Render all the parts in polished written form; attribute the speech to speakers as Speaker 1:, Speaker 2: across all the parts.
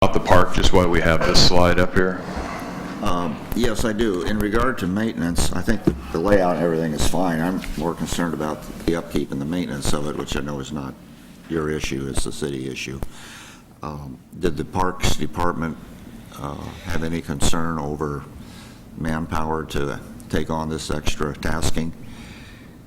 Speaker 1: About the park, just while we have this slide up here.
Speaker 2: Yes, I do. In regard to maintenance, I think the layout and everything is fine. I'm more concerned about the upkeep and the maintenance of it, which I know is not your issue, it's the city issue. Did the Parks Department have any concern over manpower to take on this extra tasking?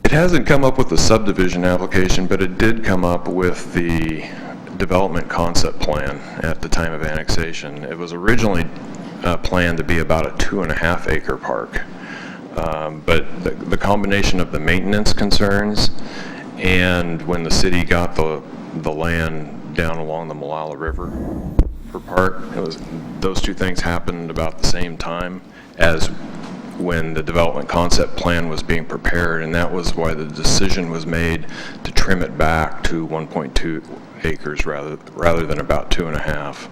Speaker 1: It hasn't come up with the subdivision application, but it did come up with the development concept plan at the time of annexation. It was originally planned to be about a 2.5 acre park. But the combination of the maintenance concerns and when the city got the land down along the Malala River for park, those two things happened about the same time as when the development concept plan was being prepared, and that was why the decision was made to trim it back to 1.2 acres rather than about 2.5.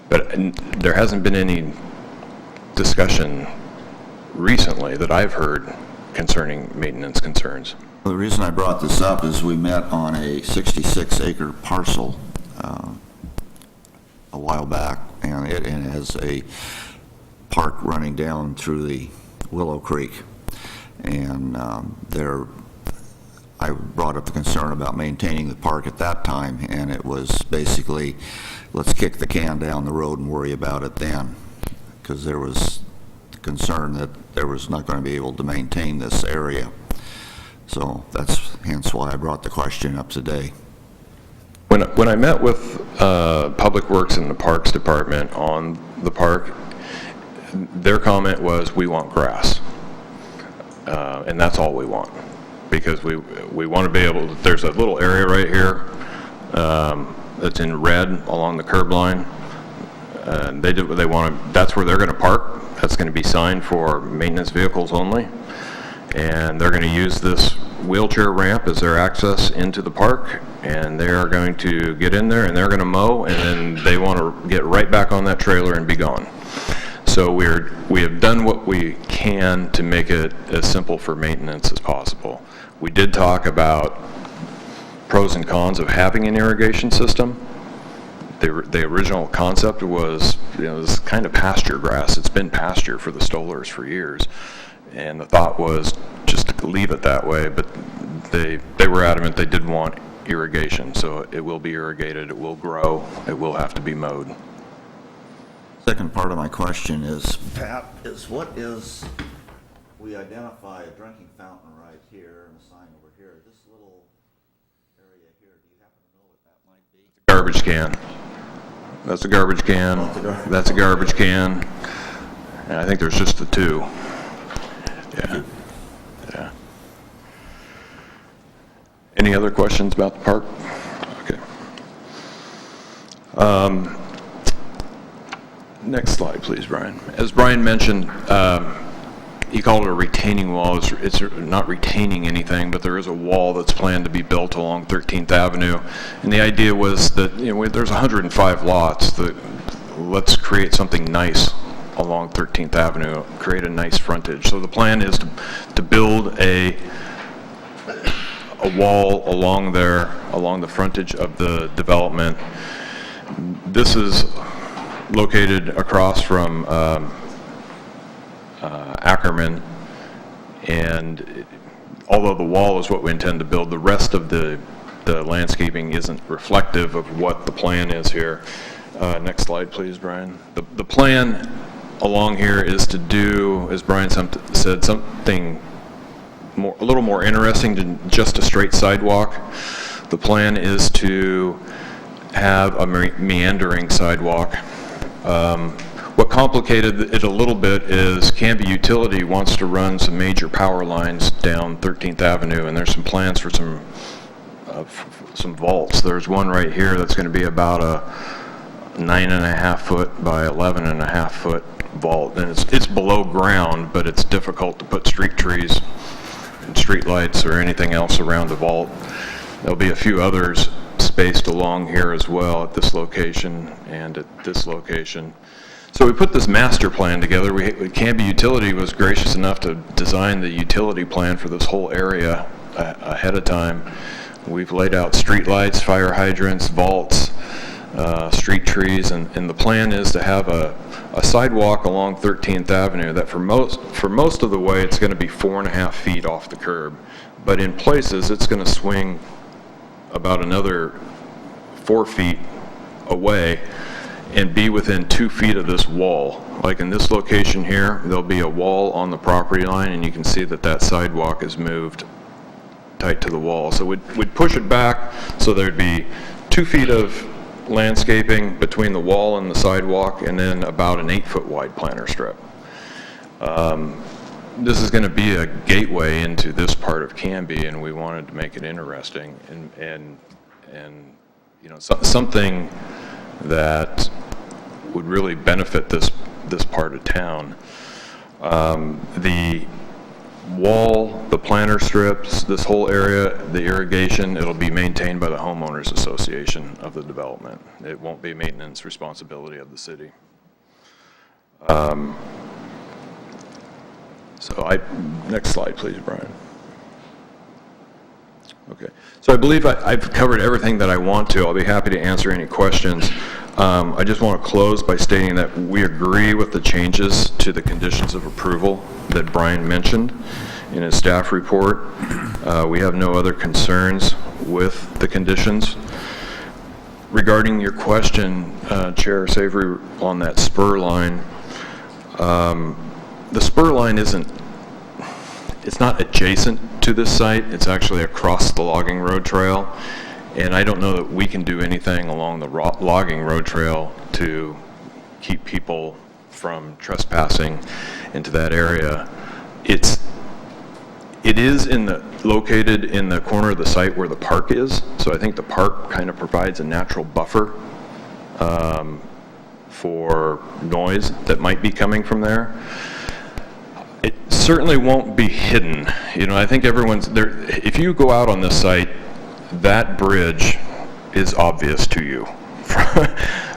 Speaker 1: But there hasn't been any discussion recently that I've heard concerning maintenance concerns.
Speaker 2: Well, the reason I brought this up is we met on a 66-acre parcel a while back, and it has a park running down through the Willow Creek. And I brought up the concern about maintaining the park at that time, and it was basically, let's kick the can down the road and worry about it then, because there was concern that there was not going to be able to maintain this area. So that's hence why I brought the question up today.
Speaker 1: When I met with Public Works and the Parks Department on the park, their comment was, we want grass. And that's all we want. Because we want to be able to, there's a little area right here that's in red along the curb line. They did what they want. That's where they're going to park. That's going to be signed for maintenance vehicles only. And they're going to use this wheelchair ramp as their access into the park. And they are going to get in there and they're going to mow, and then they want to get right back on that trailer and be gone. So we have done what we can to make it as simple for maintenance as possible. We did talk about pros and cons of having an irrigation system. The original concept was, this kind of pasture grass. It's been pasture for the stolers for years, and the thought was just to leave it that way. But they were adamant they did want irrigation, so it will be irrigated. It will grow. It will have to be mowed.
Speaker 2: Second part of my question is, Pat, we identify a drinking fountain right here and a sign over here. This little area here, do you happen to know what that might be?
Speaker 1: Garbage can. That's a garbage can. That's a garbage can. And I think there's just the two. Yeah. Yeah. Any other questions about the park? Okay. Next slide, please, Brian. As Brian mentioned, he called it a retaining wall. It's not retaining anything, but there is a wall that's planned to be built along 13th Avenue. And the idea was that there's 105 lots. Let's create something nice along 13th Avenue, create a nice frontage. So the plan is to build a wall along there, along the frontage of the development. This is located across from Ackerman, and although the wall is what we intend to build, the rest of the landscaping isn't reflective of what the plan is here. Next slide, please, Brian. The plan along here is to do, as Brian said, something a little more interesting than just a straight sidewalk. The plan is to have a meandering sidewalk. What complicated it a little bit is Canby Utility wants to run some major power lines down 13th Avenue, and there's some plans for some vaults. There's one right here that's going to be about a 9.5 foot by 11.5 foot vault, and it's below ground, but it's difficult to put street trees and street lights or anything else around the vault. There'll be a few others spaced along here as well at this location and at this location. So we put this master plan together. Canby Utility was gracious enough to design the utility plan for this whole area ahead of time. We've laid out street lights, fire hydrants, vaults, street trees, and the plan is to have a sidewalk along 13th Avenue that for most of the way it's going to be 4.5 feet off the curb, but in places it's going to swing about another 4 feet away and be within 2 feet of this wall. Like in this location here, there'll be a wall on the property line, and you can see that that sidewalk is moved tight to the wall. So we'd push it back so there'd be 2 feet of landscaping between the wall and the sidewalk, and then about an 8-foot wide planter strip. This is going to be a gateway into this part of Canby, and we wanted to make it interesting and you know, something that would really benefit this part of town. The wall, the planter strips, this whole area, the irrigation, it'll be maintained by the homeowners association of the development. It won't be maintenance responsibility of the city. Next slide, please, Brian. Okay, so I believe I've covered everything that I want to. I'll be happy to answer any questions. I just want to close by stating that we agree with the changes to the conditions of approval that Brian mentioned in his staff report. We have no other concerns with the conditions. Regarding your question, Chair Savory, on that spur line, the spur line it's not adjacent to this site, it's actually across the logging road trail. And I don't know that we can do anything along the logging road trail to keep people from trespassing into that area. It is located in the corner of the site where the park is, so I think the park kind of provides a natural buffer for noise that might be coming from there. It certainly won't be hidden. You know, I think everyone's there. If you go out on this site, that bridge is obvious to you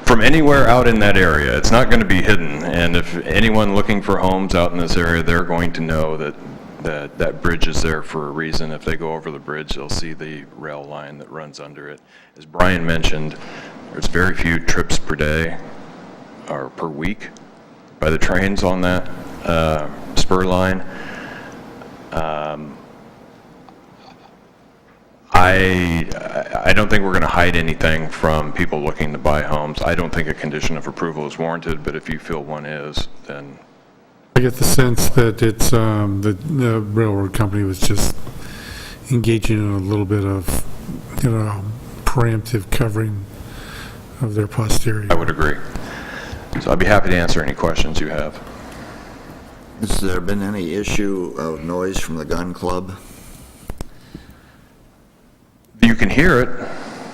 Speaker 1: from anywhere out in that area. It's not going to be hidden, and if anyone looking for homes out in this area, they're going to know that bridge is there for a reason. If they go over the bridge, they'll see the rail line that runs under it. As Brian mentioned, there's very few trips per day or per week by the trains on that spur line. I don't think we're going to hide anything from people looking to buy homes. I don't think a condition of approval is warranted, but if you feel one is, then...
Speaker 3: I get the sense that it's the railroad company was just engaging in a little bit of, you know, preemptive covering of their posterior.
Speaker 1: I would agree. So I'd be happy to answer any questions you have.
Speaker 2: Has there been any issue of noise from the gun club?
Speaker 1: You can hear it.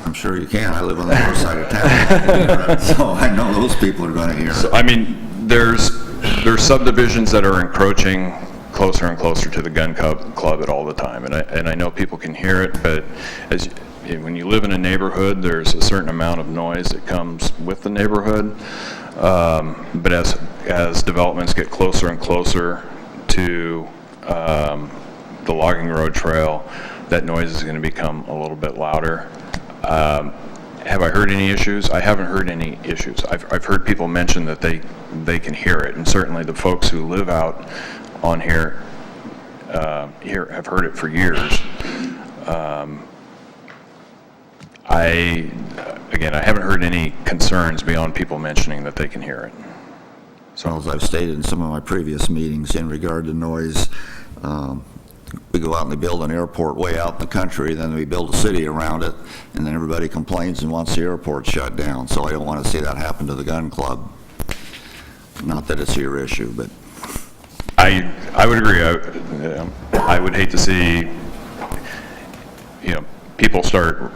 Speaker 2: I'm sure you can. I live on the north side of town, so I know those people are going to hear it.
Speaker 1: So, I mean, there's subdivisions that are encroaching closer and closer to the gun club at all the time, and I know people can hear it, but when you live in a neighborhood, there's a certain amount of noise that comes with the neighborhood. But as developments get closer and closer to the logging road trail, that noise is going to become a little bit louder. Have I heard any issues? I haven't heard any issues. I've heard people mention that they can hear it, and certainly the folks who live out on here have heard it for years. Again, I haven't heard any concerns beyond people mentioning that they can hear it.
Speaker 2: So as I've stated in some of my previous meetings in regard to noise, we go out and they build an airport way out in the country, then we build a city around it, and then everybody complains and wants the airport shut down. So I don't want to see that happen to the gun club. Not that it's your issue, but...
Speaker 1: I would agree. I would hate to see, people start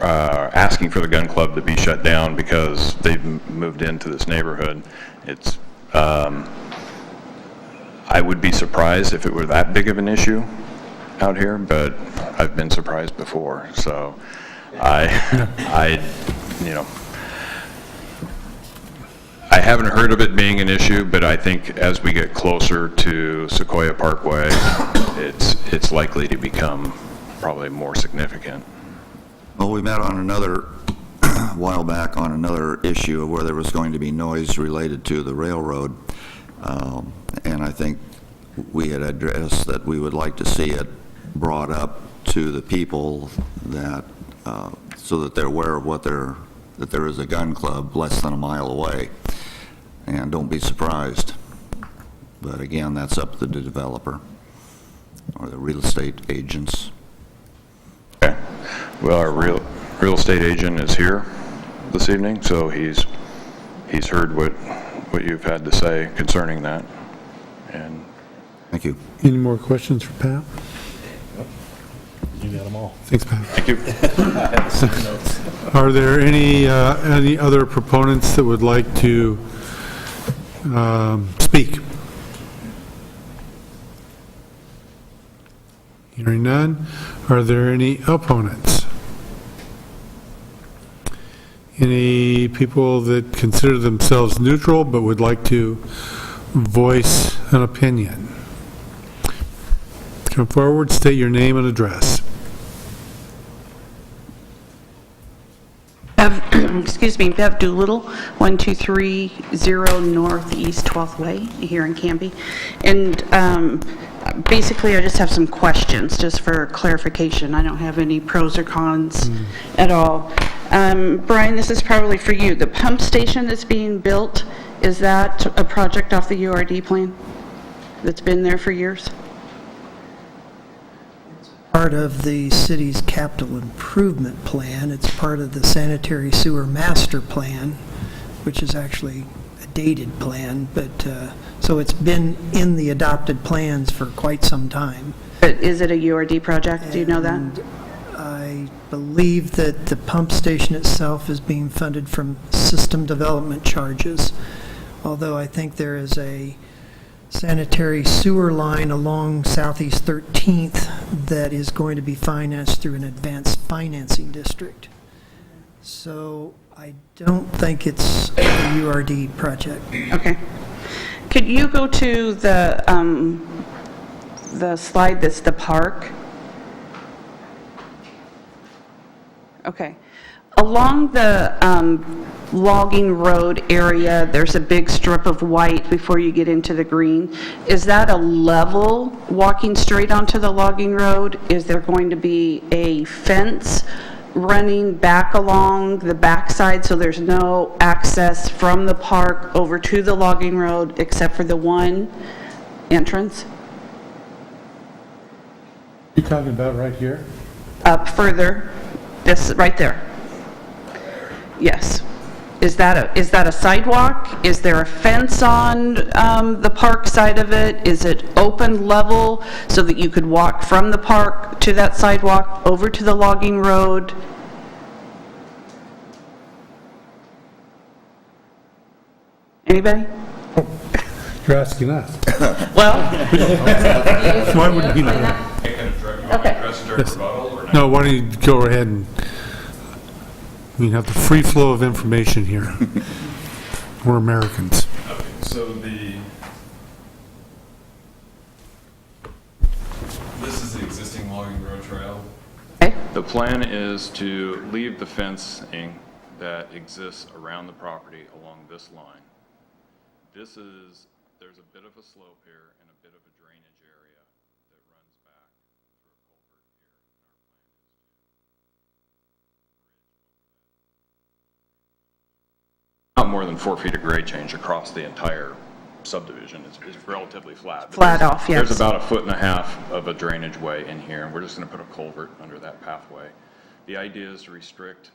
Speaker 1: asking for the gun club to be shut down because they've moved into this neighborhood. It's I would be surprised if it were that big of an issue out here, but I've been surprised before. So I haven't heard of it being an issue, but I think as we get closer to Sequoia Parkway, it's likely to become probably more significant.
Speaker 2: Well, we met on another while back on another issue of where there was going to be noise related to the railroad, and I think we had addressed that we would like to see it brought up to the people that, so that they're aware of that there is a gun club less than a mile away, and don't be surprised. But again, that's up to the developer or the real estate agents.
Speaker 1: Okay. Well, our real estate agent is here this evening, so he's heard what you've had to say concerning that. And
Speaker 2: Thank you.
Speaker 3: Any more questions for Pat?
Speaker 4: You got them all.
Speaker 3: Thanks, Pat.
Speaker 1: thank you.
Speaker 3: Are there any other proponents that would like to speak? Hearing none. Are there any opponents? Any people that consider themselves neutral but would like to voice an opinion? Come forward, state your name and address.
Speaker 5: Excuse me, Bev Doolittle, 1230 Northeast 12th Way here in Canby. And basically, I just have some questions, just for clarification. I don't have any pros or cons at all. Brian, this is probably for you. The pump station that's being built, is that a project off the URD plan that's been there for years?
Speaker 6: Part of the city's capital improvement plan. It's part of the sanitary sewer master plan, which is actually a dated plan, but so it's been in the adopted plans for quite some time.
Speaker 5: But is it a URD project? Do you know that?
Speaker 6: And I believe that the pump station itself is being funded from system development charges, although I think there is a sanitary sewer line along Southeast 13th that is going to be financed through an advanced financing district. So I don't think it's a URD project.
Speaker 5: Okay. Could you go to the slide that's the park? Okay. Along the logging road area, there's a big strip of white before you get into the green. Is that a level walking straight onto the logging road? Is there going to be a fence running back along the backside so there's no access from the park over to the logging road except for the one entrance?
Speaker 3: You talking about right here?
Speaker 5: Up further, this right there. Yes. Is that a sidewalk? Is there a fence on the park side of it? Is it open level so that you could walk from the park to that sidewalk over to the logging road? Anybody?
Speaker 3: You're asking us.
Speaker 5: Well,
Speaker 3: Why would we know?
Speaker 5: okay.
Speaker 3: No, why don't you go ahead and we have the free flow of information here. We're Americans.
Speaker 1: Okay, so this is the existing logging road trail.
Speaker 5: Okay.
Speaker 1: The plan is to leave the fencing that exists around the property along this line. There's a bit of a slope here and a bit of a drainage area that runs back through a culvert here. And our plan is to not more than 4 feet of grade change across the entire subdivision. It's relatively flat. But
Speaker 5: Flat off, yes.
Speaker 1: There's about 1.5 feet of a drainage way in here, and we're just going to put a culvert under that pathway. The idea is to restrict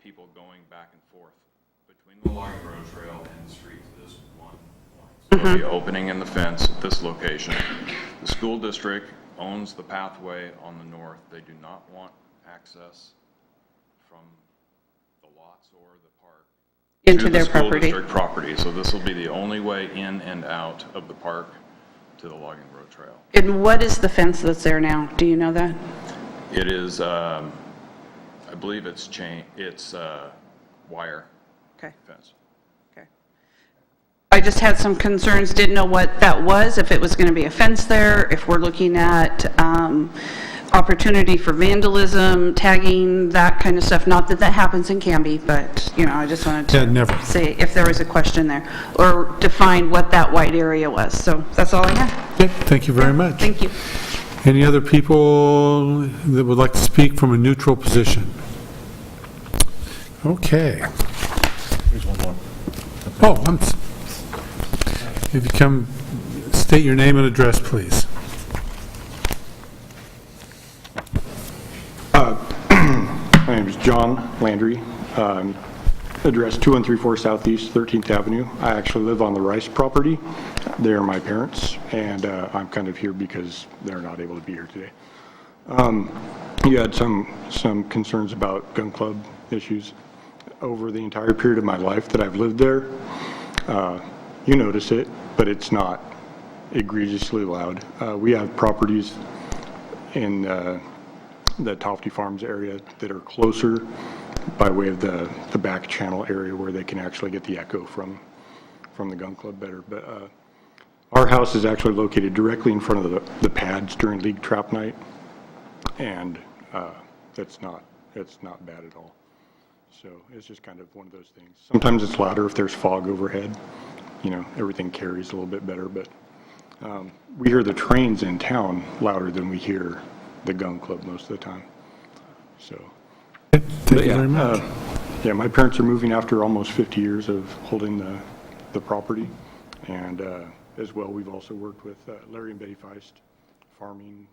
Speaker 1: people going back and forth between the logging road trail and the street to this one point. So there'll be opening in the fence at this location. The school district owns the pathway on the north. They do not want access from the lots or the park
Speaker 5: Into
Speaker 1: to
Speaker 5: their
Speaker 1: the school
Speaker 5: property.
Speaker 1: district property. So this will be the only way in and out of the park to the logging road trail.
Speaker 5: And what is the fence that's there now? Do you know that?
Speaker 1: It is, I believe it's wire
Speaker 5: Okay.
Speaker 1: fence.
Speaker 5: Okay. I just had some concerns, didn't know what that was, if it was going to be a fence there, if we're looking at opportunity for vandalism, tagging, that kind of stuff. Not that that happens in Canby, but, you know, I just wanted
Speaker 3: Yeah,
Speaker 5: to
Speaker 3: never.
Speaker 5: say if there was a question there, or define what that white area was. So that's all I have.
Speaker 3: Okay, thank you very much.
Speaker 5: Thank you.
Speaker 3: Any other people that would like to speak from a neutral position? Okay.
Speaker 4: Here's one more.
Speaker 3: Oh, if you come, state your name and address, please.
Speaker 7: My name is John Landry, address 2134 Southeast 13th Avenue. I actually live on the Rice property. They're my parents, and I'm kind of here because they're not able to be here today. You had some concerns about gun club issues. Over the entire period of my life that I've lived there, you notice it, but it's not egregiously loud. We have properties in the Tofty Farms area that are closer by way of the back channel area where they can actually get the echo from the gun club better. But our house is actually located directly in front of the pads during league trap night, and it's not bad at all. So it's just kind of one of those things. Sometimes it's louder if there's fog overhead. You know, everything carries a little bit better, but we hear the trains in town louder than we hear the gun club most of the time. So,
Speaker 3: Thank you very much.
Speaker 7: yeah, my parents are moving after almost 50 years of holding the property, and as well, we've also worked with Larry and Betty Feist, farming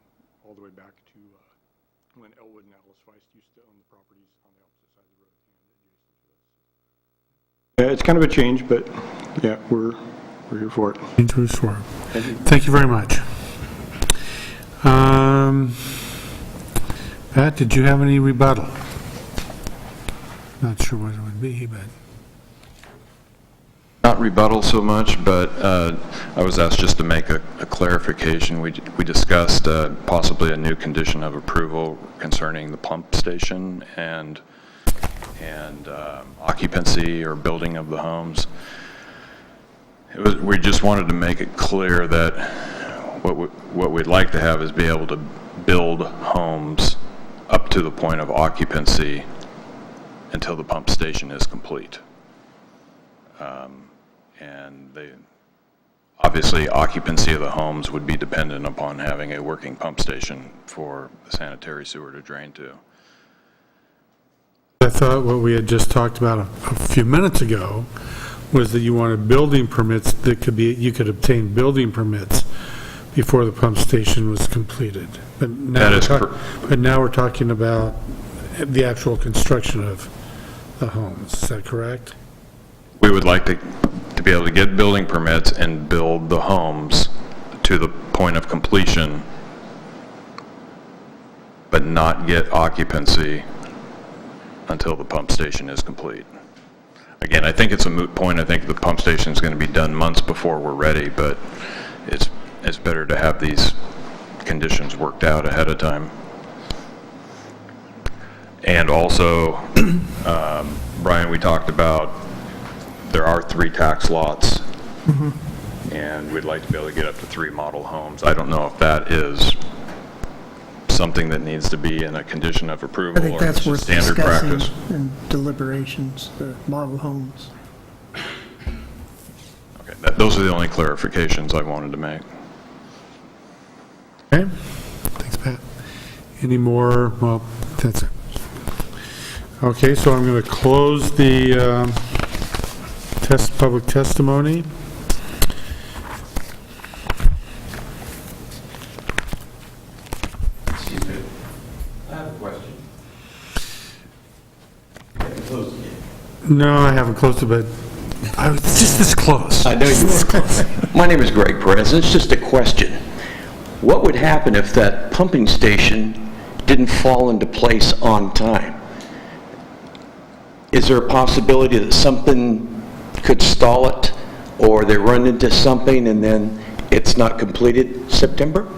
Speaker 7: all the way back to when Elwood and Alice Feist used to own the properties on the opposite side of the road and adjacent to us. Yeah, it's kind of a change, but yeah, we're here for it.
Speaker 3: Into a swerve. Thank you very much. Pat, did you have any rebuttal? Not sure what it would be, but
Speaker 1: Not rebuttal so much, but I was asked just to make a clarification. We discussed possibly a new condition of approval concerning the pump station and occupancy or building of the homes. We just wanted to make it clear that what we'd like to have is be able to build homes up to the point of occupancy until the pump station is complete. And obviously occupancy of the homes would be dependent upon having a working pump station for the sanitary sewer to drain to.
Speaker 3: I thought what we had just talked about a few minutes ago was that you wanted building permits that you could obtain building permits before the pump station was completed. But now we're talking about the actual construction of the homes. Is that correct?
Speaker 1: We would like to be able to get building permits and build the homes to the point of completion, but not get occupancy until the pump station is complete. Again, I think it's a moot point. I think the pump station is going to be done months before we're ready, but it's better to have these conditions worked out ahead of time. And also, Brian, we talked about there are 3 tax lots, and we'd like to be able to get up to 3 model homes. I don't know if that is something that needs to be in a condition of approval
Speaker 6: I think
Speaker 1: or
Speaker 6: that's
Speaker 1: it's
Speaker 6: worth
Speaker 1: standard
Speaker 6: discussing
Speaker 1: practice.
Speaker 6: in deliberations, the model homes.
Speaker 1: Okay, those are the only clarifications I wanted to make.
Speaker 3: Okay. Thanks, Pat. Any more? Well, that's it. Okay, so I'm going to close the public testimony.
Speaker 8: Excuse me. I have a question. Close again.
Speaker 3: No, I haven't closed it, but I was just this close.
Speaker 8: I know you are. My name is Greg Perez, and it's just a question. What would happen if that pumping station didn't fall into place on time? Is there a possibility that something could stall it, or they run into something and then it's not completed September?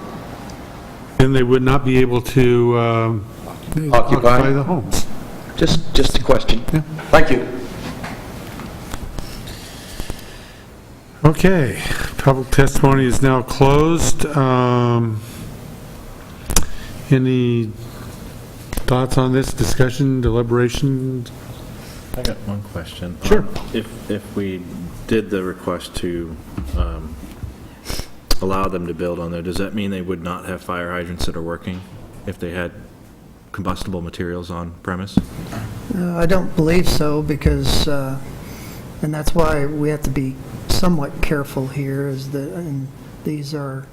Speaker 3: And they would not be able to occupy the homes.
Speaker 8: Just a question.
Speaker 3: Yeah.
Speaker 8: Thank you.
Speaker 3: Okay, public testimony is now closed. Any thoughts on this, discussion, deliberation?
Speaker 4: I got one question.
Speaker 3: Sure.
Speaker 4: If we did the request to allow them to build on there, does that mean they would not have fire hydrants that are working if they had combustible materials on premise?
Speaker 6: I don't believe so, because, and that's why we have to be somewhat careful here, is that, and these are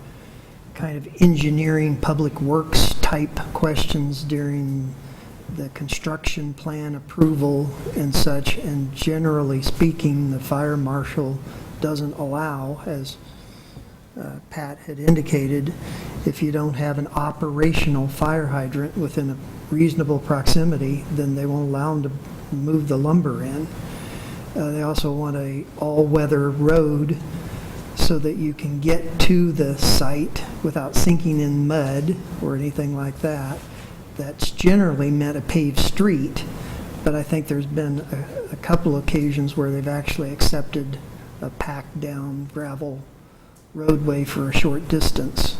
Speaker 6: kind of engineering, public works type questions during the construction plan approval and such, and generally speaking, the fire marshal doesn't allow, as Pat had indicated, if you don't have an operational fire hydrant within a reasonable proximity, then they won't allow them to move the lumber in. They also want a all-weather road so that you can get to the site without sinking in mud or anything like that. That's generally meant a paved street, but I think there's been a couple occasions where they've actually accepted a packed-down gravel roadway for a short distance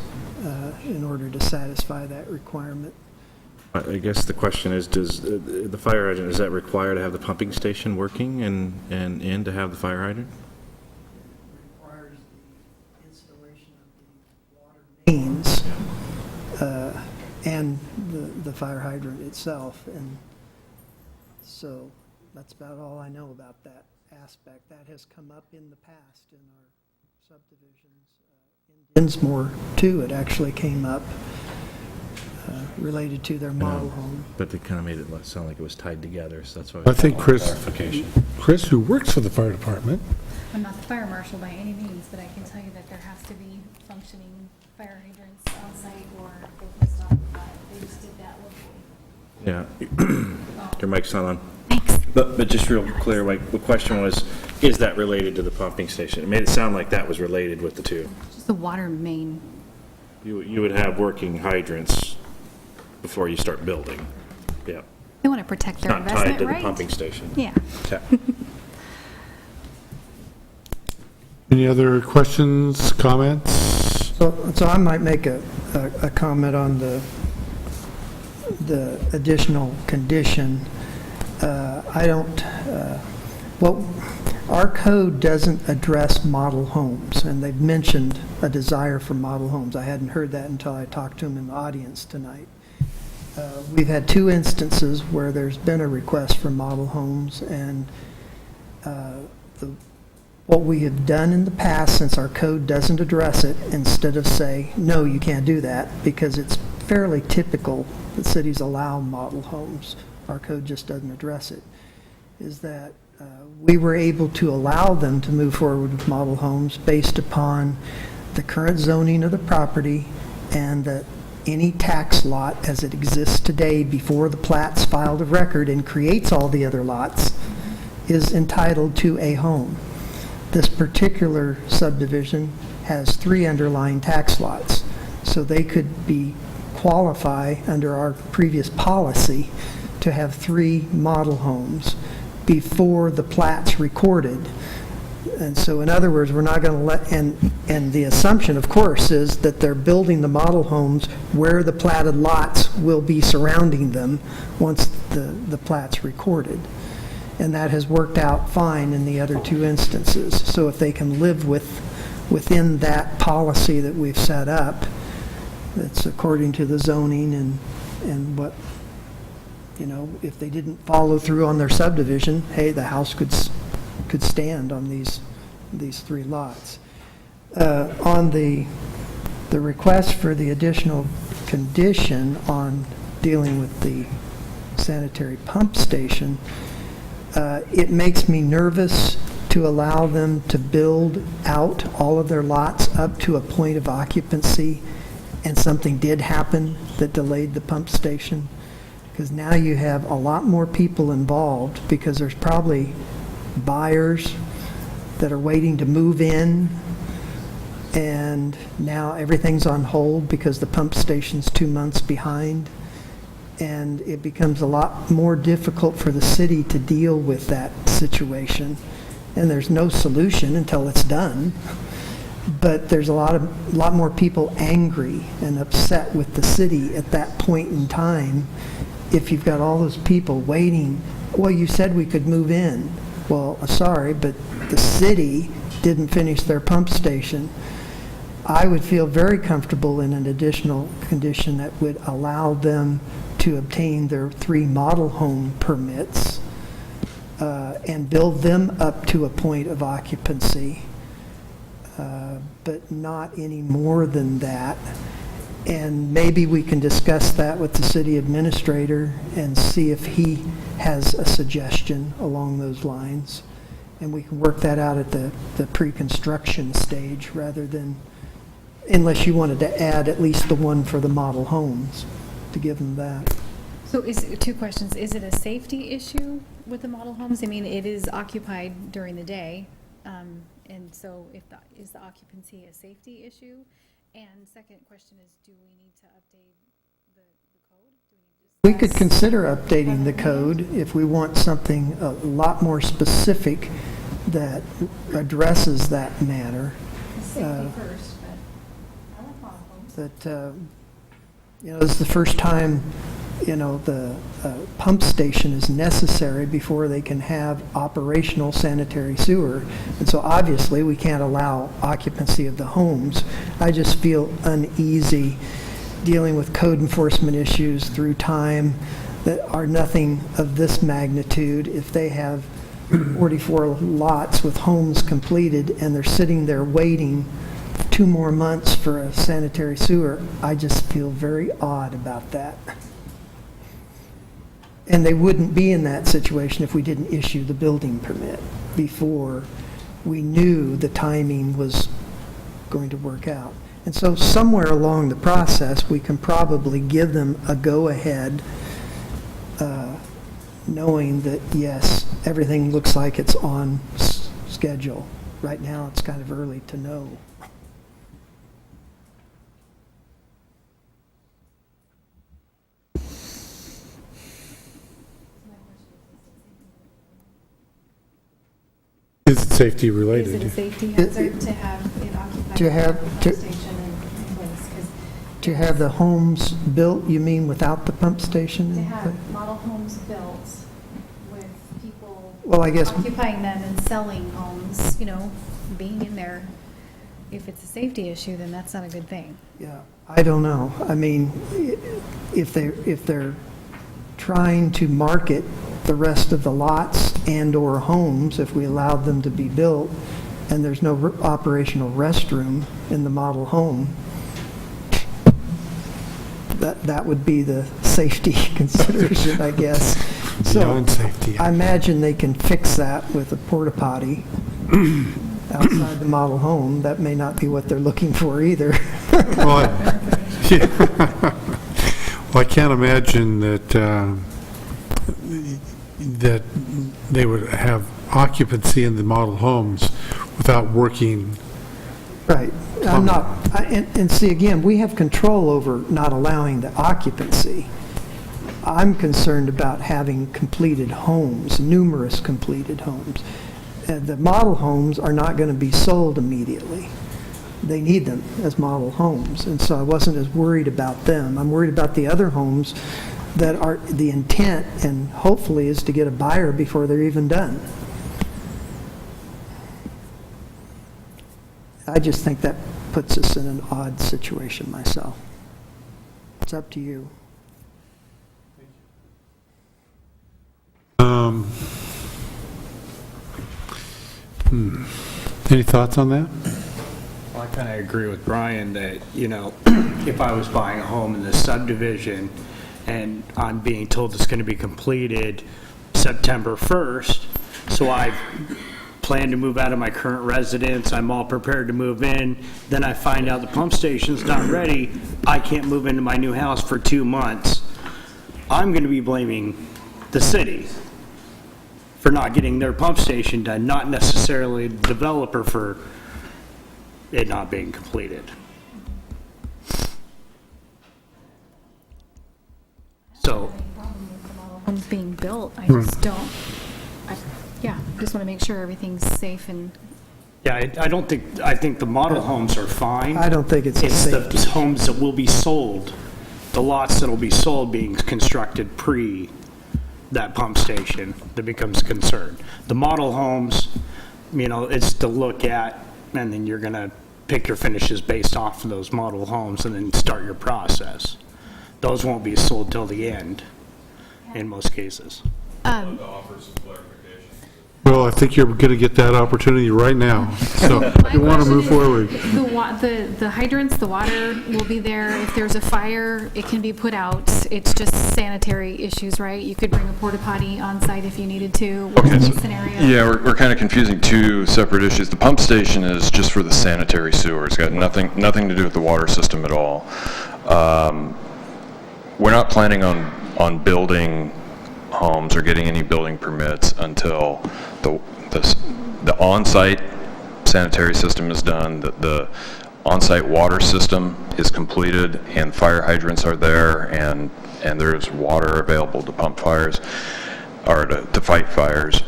Speaker 6: in order to satisfy that requirement.
Speaker 4: I guess the question is, does the fire hydrant, is that required to have the pumping station working and to have the fire hydrant?
Speaker 6: Requires the installation of the water mains and the fire hydrant itself. And so that's about all I know about that aspect. That has come up in the past in our subdivisions. In Dinsmore, too, it actually came up related to their model home.
Speaker 4: But they kind of made it sound like it was tied together, so that's why.
Speaker 3: I think
Speaker 4: Clarification.
Speaker 3: Chris, who works for the fire department,
Speaker 9: I'm not the fire marshal by any means, but I can tell you that there has to be functioning fire hydrants on site, or they can stop. They just did that locally.
Speaker 4: Yeah. Your mic's not on. Thanks. But just real clear, like, the question was, is that related to the pumping station? It made it sound like that was related with the two.
Speaker 9: Just the water main.
Speaker 4: You would have working hydrants before you start building. Yeah.
Speaker 9: They want to protect their
Speaker 4: Not
Speaker 9: investment,
Speaker 4: tied to the
Speaker 9: right?
Speaker 4: pumping station.
Speaker 9: Yeah.
Speaker 4: Okay.
Speaker 3: any other questions, comments?
Speaker 6: So I might make a comment on the additional condition. Our code doesn't address model homes, and they've mentioned a desire for model homes. I hadn't heard that until I talked to them in the audience tonight. We've had two instances where there's been a request for model homes, and what we have done in the past, since our code doesn't address it, instead of say, no, you can't do that, because it's fairly typical that cities allow model homes, our code just doesn't address it, is that we were able to allow them to move forward with model homes based upon the current zoning of the property, and that any tax lot as it exists today before the plat's filed of record and creates all the other lots is entitled to a home. This particular subdivision has 3 underlying tax lots, so they could qualify under our previous policy to have 3 model homes before the plat's recorded. And so in other words, we're not going to let, and the assumption, of course, is that they're building the model homes where the platted lots will be surrounding them once the plat's recorded. And that has worked out fine in the other 2 instances. So if they can live within that policy that we've set up, that's according to the zoning and what, if they didn't follow through on their subdivision, hey, the house could stand on these 3 lots. On the request for the additional condition on dealing with the sanitary pump station, it makes me nervous to allow them to build out all of their lots up to a point of occupancy and something did happen that delayed the pump station. Because now you have a lot more people involved, because there's probably buyers that are waiting to move in, and now everything's on hold because the pump station's 2 months behind, and it becomes a lot more difficult for the city to deal with that situation, and there's no solution until it's done. But there's a lot more people angry and upset with the city at that point in time if you've got all those people waiting. Well, you said we could move in. Well, sorry, but the city didn't finish their pump station. I would feel very comfortable in an additional condition that would allow them to obtain their 3 model home permits and build them up to a point of occupancy, but not any more than that. And maybe we can discuss that with the city administrator and see if he has a suggestion along those lines. And we can work that out at the pre-construction stage rather than, unless you wanted to add at least the one for the model homes, to give them that.
Speaker 9: So two questions. Is it a safety issue with the model homes? I mean, it is occupied during the day. And so is the occupancy a safety issue? And second question is, do we need to update the code?
Speaker 6: We could consider updating the code if we want something a lot more specific that addresses that matter.
Speaker 9: Safety first, but I like model homes.
Speaker 6: That, this is the first time, the pump station is necessary before they can have operational sanitary sewer. And so obviously we can't allow occupancy of the homes. I just feel uneasy dealing with code enforcement issues through time that are nothing of this magnitude. If they have 44 lots with homes completed and they're sitting there waiting 2 more months for a sanitary sewer, I just feel very odd about that. And they wouldn't be in that situation if we didn't issue the building permit before we knew the timing was going to work out. And so somewhere along the process, we can probably give them a go-ahead, knowing that, yes, everything looks like it's on schedule. Right now, it's kind of early to know.
Speaker 3: Is it safety related?
Speaker 9: Is it a safety hazard to have it occupied?
Speaker 6: To have-
Speaker 9: pump
Speaker 6: to-
Speaker 9: station in place? 'Cause
Speaker 6: To have the homes built, you mean without the pump station?
Speaker 9: to
Speaker 6: in
Speaker 9: have
Speaker 6: place?
Speaker 9: model homes built with people
Speaker 6: Well, I guess,
Speaker 9: occupying them and selling homes, being in there, if it's a safety issue, then that's not a good thing.
Speaker 6: yeah, I don't know. I mean, if they're trying to market the rest of the lots and/or homes, if we allowed them to be built, and there's no operational restroom in the model home, that would be the safety consideration, I guess. So
Speaker 3: Beyond safety.
Speaker 6: I imagine they can fix that with a porta potty outside the model home. That may not be what they're looking for either.
Speaker 3: Well, I can't imagine that that they would have occupancy in the model homes without working.
Speaker 6: Right. I'm not, and see, again, we have control over not allowing the occupancy. I'm concerned about having completed homes, numerous completed homes. The model homes are not going to be sold immediately. They need them as model homes, and so I wasn't as worried about them. I'm worried about the other homes that are, the intent, and hopefully is to get a buyer before they're even done. I just think that puts us in an odd situation myself. It's up to you.
Speaker 3: Any thoughts on that?
Speaker 10: Well, I kind of agree with Brian that, if I was buying a home in this subdivision and I'm being told it's going to be completed September 1st, so I plan to move out of my current residence, I'm all prepared to move in, then I find out the pump station's not ready, I can't move into my new house for 2 months. I'm going to be blaming the city for not getting their pump station done, not necessarily the developer for it not being completed. So,
Speaker 9: Homes being built, I just don't, just want to make sure everything's safe and
Speaker 10: Yeah, I think the model homes are fine.
Speaker 6: I don't think it's a
Speaker 10: It's
Speaker 6: safety.
Speaker 10: the homes that will be sold, the lots that'll be sold being constructed pre that pump station that becomes a concern. The model homes, it's to look at, and then you're gonna pick your finishes based off of those model homes and then start your process. Those won't be sold till the end, in most cases.
Speaker 3: Well, I think you're going to get that opportunity right now. So you want to move forward.
Speaker 9: The hydrants, the water will be there. If there's a fire, it can be put out. It's just sanitary issues, right? You could bring a porta potty on site if you needed to. Worst case scenario.
Speaker 1: Yeah, we're kind of confusing two separate issues. The pump station is just for the sanitary sewer. It's got nothing to do with the water system at all. We're not planning on building homes or getting any building permits until the on-site sanitary system is done, the on-site water system is completed, and fire hydrants are there, and there's water available to pump fires, or to fight fires.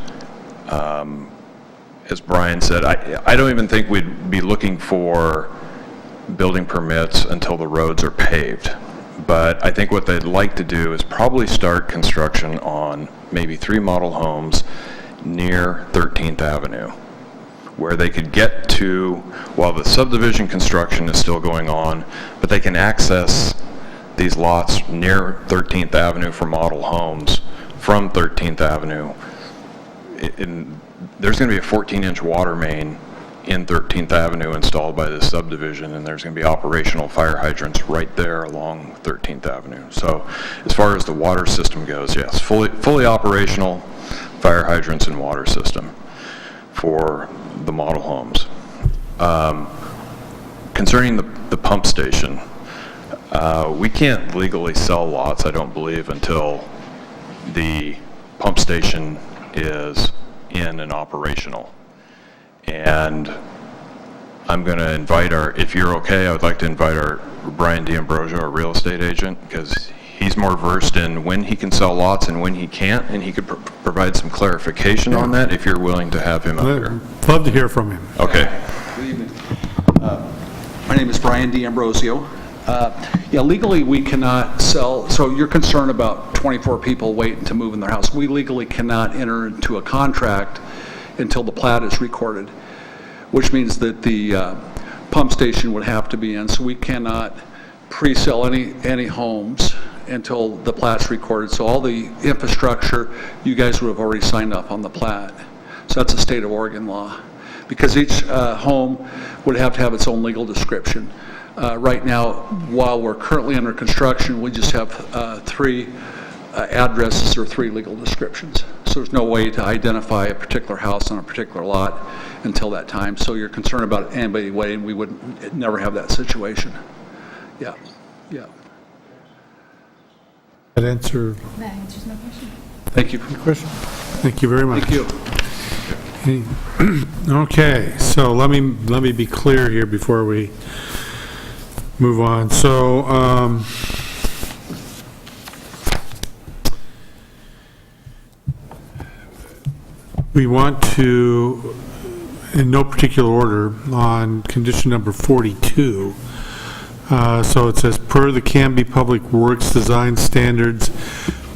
Speaker 1: As Brian said, I don't even think we'd be looking for building permits until the roads are paved. But I think what they'd like to do is probably start construction on maybe 3 model homes near 13th Avenue, where they could get to while the subdivision construction is still going on, but they can access these lots near 13th Avenue for model homes from 13th Avenue. There's going to be a 14-inch water main in 13th Avenue installed by this subdivision, and there's going to be operational fire hydrants right there along 13th Avenue. So as far as the water system goes, yes, fully operational fire hydrants and water system for the model homes. Concerning the pump station, we can't legally sell lots, I don't believe, until the pump station is in and operational. And I'm going to invite if you're okay, I would like to invite our Brian D'Ambrosio, our real estate agent, because he's more versed in when he can sell lots and when he can't, and he could provide some clarification on that if you're willing to have him up here.
Speaker 3: Love to hear from him.
Speaker 1: Okay.
Speaker 11: Good evening. My name is Brian D'Ambrosio. Yeah, legally we cannot sell, so you're concerned about 24 people waiting to move in their house. We legally cannot enter into a contract until the plat is recorded, which means that the pump station would have to be in, so we cannot pre-sell any homes until the plat's recorded. So all the infrastructure, you guys would have already signed up on the plat. So that's a state of Oregon law. Because each home would have to have its own legal description. Right now, while we're currently under construction, we just have 3 addresses or 3 legal descriptions. So there's no way to identify a particular house on a particular lot until that time. So you're concerned about anybody waiting, we would never have that situation. Yeah, yeah.
Speaker 3: That answer
Speaker 9: That answers my question.
Speaker 11: Thank you.
Speaker 3: your question? Thank you very much.
Speaker 11: Thank you.
Speaker 3: Okay, so let me be clear here before we move on. So, we want to, in no particular order, on condition number 42. So it says, per the Canby Public Works design standards,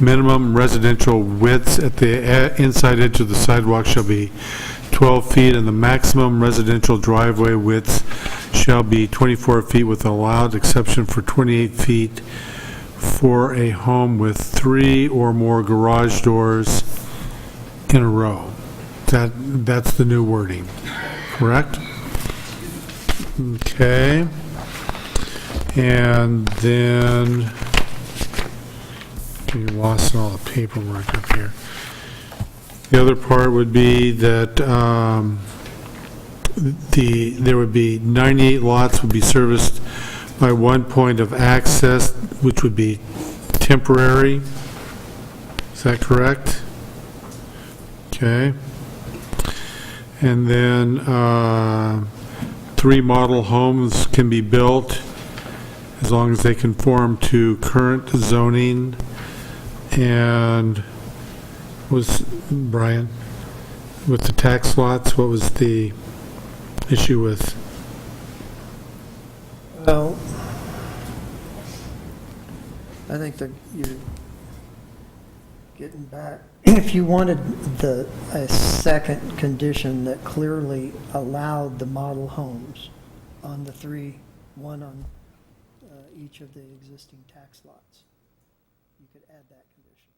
Speaker 3: minimum residential widths at the inside edge of the sidewalk shall be 12 feet, and the maximum residential driveway widths shall be 24 feet with allowed exception for 28 feet for a home with 3 or more garage doors in a row. That's the new wording, correct? Okay. And then, you lost all the paperwork up here. The other part would be that there would be 98 lots would be serviced by 1 point of access, which would be temporary. Is that correct? Okay. And then 3 model homes can be built as long as they conform to current zoning. And was, Brian, with the tax lots, what was the issue with?
Speaker 6: Well, I think that you're getting back, if you wanted a second condition that clearly allowed the model homes on the three, one on each of the existing tax lots, you could add that condition.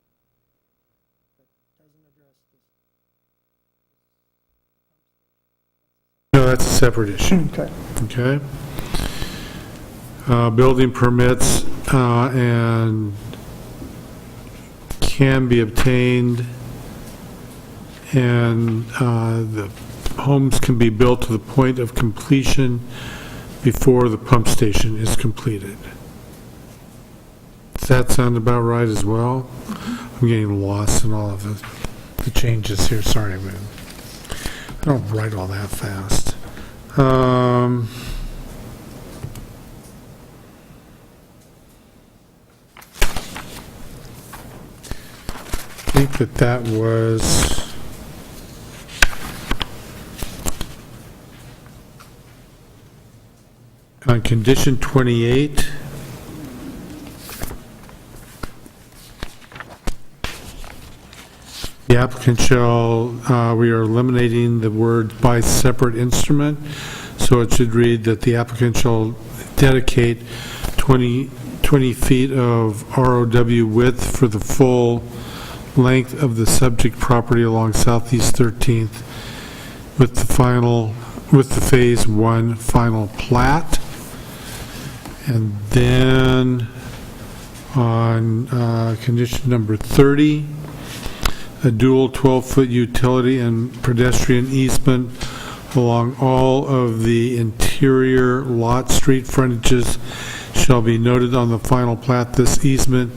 Speaker 6: But doesn't address this.
Speaker 3: No, that's a separate issue.
Speaker 6: Okay.
Speaker 3: Okay. Building permits and can be obtained, and the homes can be built to the point of completion before the pump station is completed. Does that sound about right as well? I'm getting lost in all of the changes here. Sorry, man. I don't write all that fast. I think that was on condition 28. The applicant shall, we are eliminating the word by separate instrument, so it should read that the applicant shall dedicate 20 feet of ROW width for the full length of the subject property along Southeast 13th with the Phase 1 final plat. And then on condition number 30, a dual 12-foot utility and pedestrian easement along all of the interior lot street frontages shall be noted on the final plat. This easement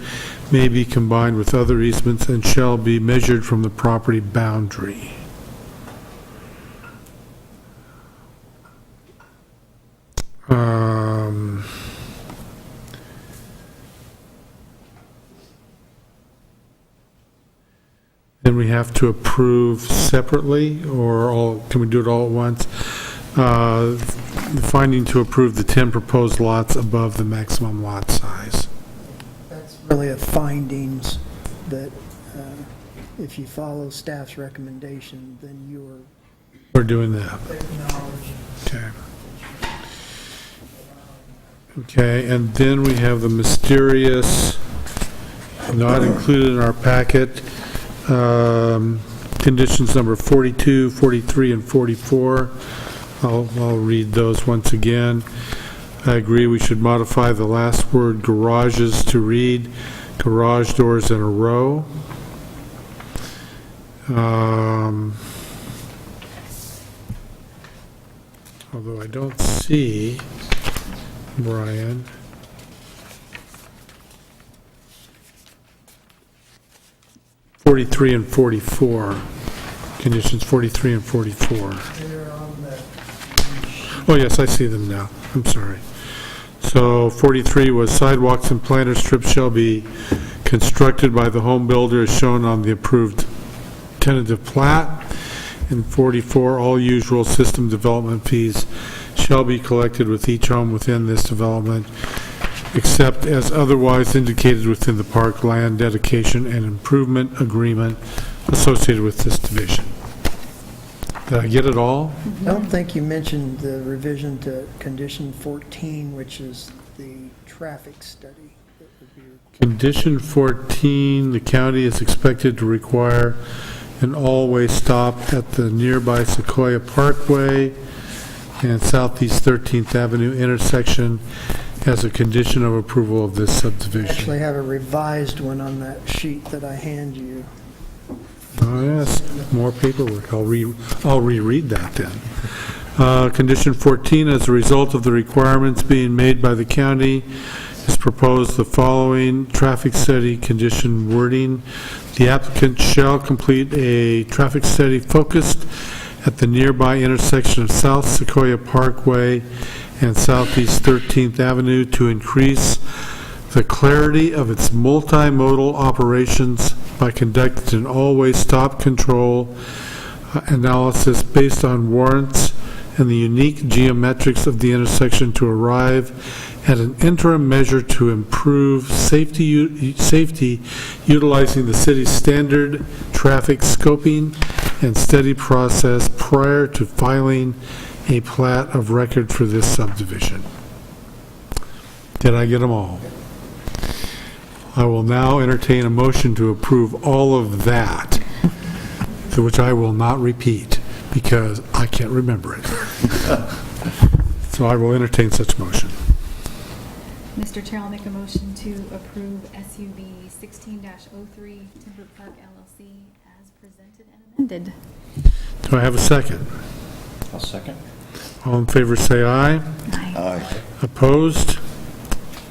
Speaker 3: may be combined with other easements and shall be measured from the property boundary. Then we have to approve separately, or can we do it all at once? The finding to approve the 10 proposed lots above the maximum lot size.
Speaker 6: That's really a findings that if you follow staff's recommendation, then
Speaker 3: We're doing that.
Speaker 6: acknowledging.
Speaker 3: Okay. Okay, and then we have the mysterious, not included in our packet, conditions number 42, 43, and 44. I'll read those once again. I agree we should modify the last word garages to read garage doors in a row. Although I don't see, Brian, '43 and 44, conditions 43 and 44.
Speaker 6: They're on the
Speaker 3: Oh, yes, I see them now. I'm sorry. So 43 was sidewalks and planter strips shall be constructed by the home builder as shown on the approved tentative plat. And 44, all usual system development fees shall be collected with each home within this development, except as otherwise indicated within the park land dedication and improvement agreement associated with this division. Did I get it all?
Speaker 6: I don't think you mentioned the revision to condition 14, which is the traffic study that would be required.
Speaker 3: Condition 14, the county is expected to require an all-way stop at the nearby Sequoia Parkway and Southeast 13th Avenue intersection as a condition of approval of this subdivision.
Speaker 6: Actually have a revised one on that sheet that I hand you.
Speaker 3: Oh, yes, more paperwork. I'll reread that then. Condition 14, as a result of the requirements being made by the county, is proposed the following traffic study condition wording. The applicant shall complete a traffic study focused at the nearby intersection of South Sequoia Parkway and Southeast 13th Avenue to increase the clarity of its multimodal operations by conducting an all-way stop control analysis based on warrants and the unique geometrics of the intersection to arrive at an interim measure to improve safety utilizing the city's standard traffic scoping and study process prior to filing a plat of record for this subdivision. Did I get them all? I will now entertain a motion to approve all of that, which I will not repeat because I can't remember it. So I will entertain such motion.
Speaker 9: Mr. Chair, I'll make a motion to approve SUV 16-03 Timber Park LLC as presented and amended.
Speaker 3: Do I have a second?
Speaker 4: I'll second.
Speaker 3: All in favor say aye.
Speaker 2: Aye.
Speaker 3: Opposed?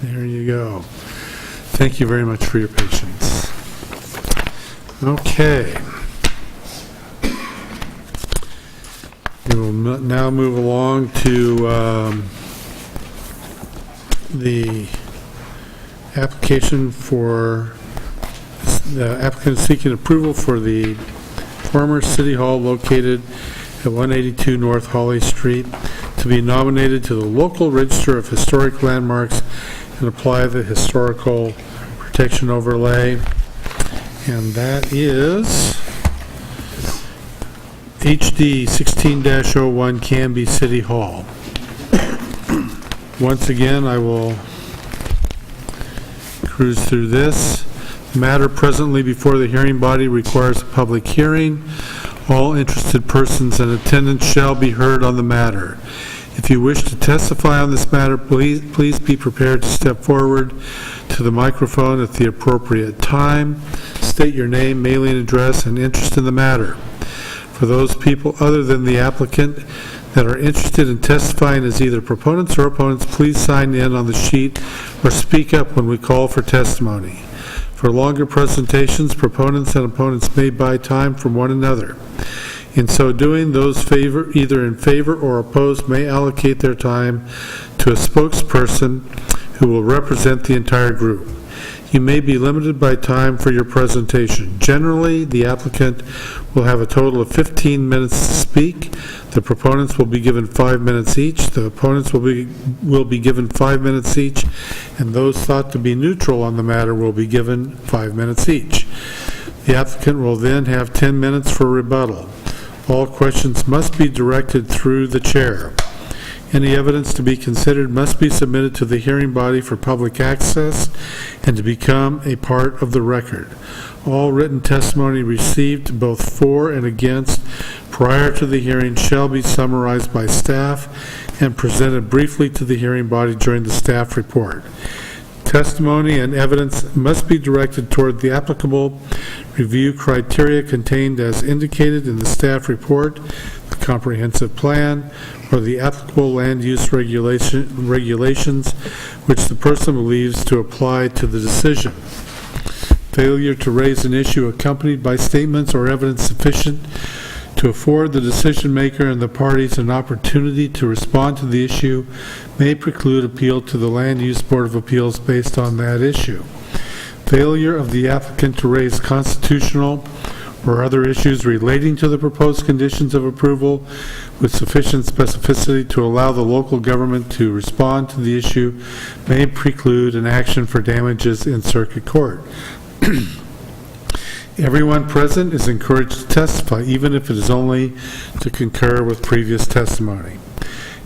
Speaker 3: There you go. Thank you very much for your patience. Okay. We will now move along to the application for, the applicant seeking approval for the former City Hall located at 182 North Holly Street to be nominated to the local Register of Historic Landmarks and apply the historical protection overlay. And that is HD 16-01 Canby City Hall. Once again, I will cruise through this. The matter presently before the hearing body requires a public hearing. All interested persons in attendance shall be heard on the matter. If you wish to testify on this matter, please be prepared to step forward to the microphone at the appropriate time. State your name, mailing address, and interest in the matter. For those people other than the applicant that are interested in testifying as either proponents or opponents, please sign in on the sheet or speak up when we call for testimony. For longer presentations, proponents and opponents may buy time from one another. In so doing, those either in favor or opposed may allocate their time to a spokesperson who will represent the entire group. You may be limited by time for your presentation. Generally, the applicant will have a total of 15 minutes to speak. The proponents will be given 5 minutes each. The opponents will be given 5 minutes each, and those thought to be neutral on the matter will be given 5 minutes each. The applicant will then have 10 minutes for rebuttal. All questions must be directed through the chair. Any evidence to be considered must be submitted to the hearing body for public access and to become a part of the record. All written testimony received, both for and against, prior to the hearing shall be summarized by staff and presented briefly to the hearing body during the staff report. Testimony and evidence must be directed toward the applicable review criteria contained as indicated in the staff report, the comprehensive plan, or the applicable land use regulations which the person believes to apply to the decision. Failure to raise an issue accompanied by statements or evidence sufficient to afford the decision maker and the parties an opportunity to respond to the issue may preclude appeal to the Land Use Board of Appeals based on that issue. Failure of the applicant to raise constitutional or other issues relating to the proposed conditions of approval with sufficient specificity to allow the local government to respond to the issue may preclude an action for damages in circuit court. Everyone present is encouraged to testify, even if it is only to concur with previous testimony.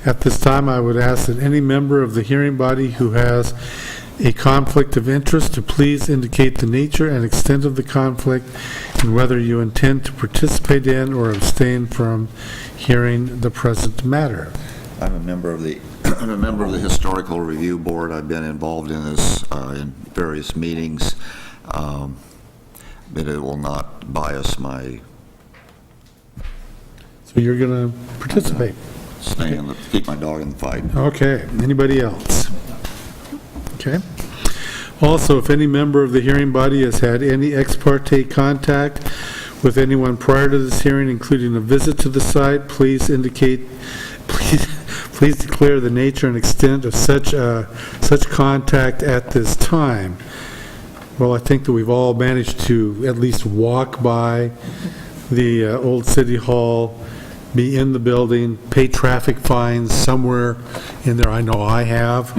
Speaker 3: At this time, I would ask that any member of the hearing body who has a conflict of interest to please indicate the nature and extent of the conflict and whether you intend to participate in or abstain from hearing the present matter.
Speaker 2: I'm a member of the Historical Review Board. I've been involved in this in various meetings, but it will not bias my
Speaker 3: So you're going to participate?
Speaker 2: staying, keep my dog in the fight.
Speaker 3: Okay. Anybody else? Okay. Also, if any member of the hearing body has had any ex parte contact with anyone prior to this hearing, including a visit to the site, please declare the nature and extent of such contact at this time. Well, I think that we've all managed to at least walk by the old City Hall be in the building, pay traffic fines somewhere in there. I know I have.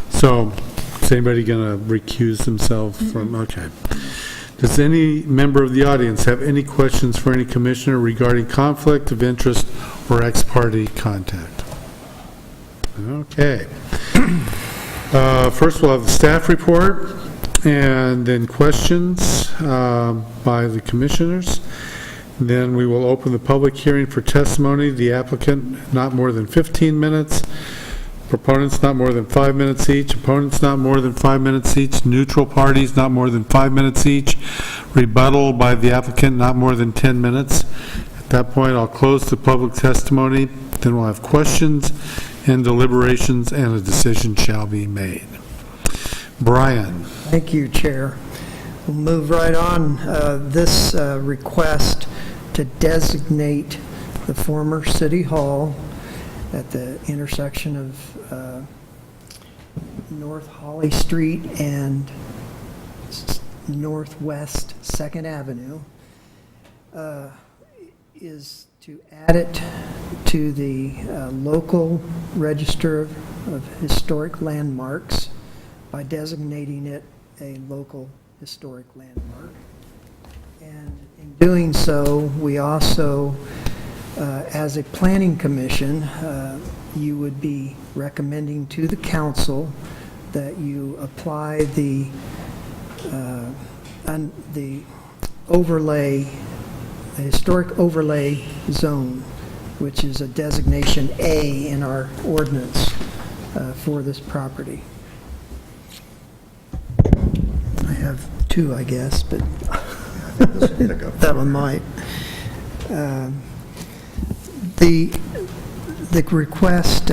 Speaker 3: So, is anybody going to recuse themselves from, okay. Does any member of the audience have any questions for any commissioner regarding conflict of interest or ex parte contact? Okay. First, we'll have the staff report, and then questions by the commissioners. Then we will open the public hearing for testimony. The applicant, not more than 15 minutes. Proponents, not more than 5 minutes each. Opponents, not more than 5 minutes each. Neutral parties, not more than 5 minutes each. Rebuttal by the applicant, not more than 10 minutes. At that point, I'll close the public testimony. Then we'll have questions and deliberations, and a decision shall be made. Brian.
Speaker 6: Thank you, Chair. We'll move right on. This request to designate the former City Hall at the intersection of North Holly Street and Northwest 2nd Avenue is to add it to the local register of historic landmarks by designating it a local historic landmark. And in doing so, we also, as a planning commission, you would be recommending to the council that you apply the overlay, the historic overlay zone, which is a designation A in our ordinance for this property. I have two, I guess, but that one might. The request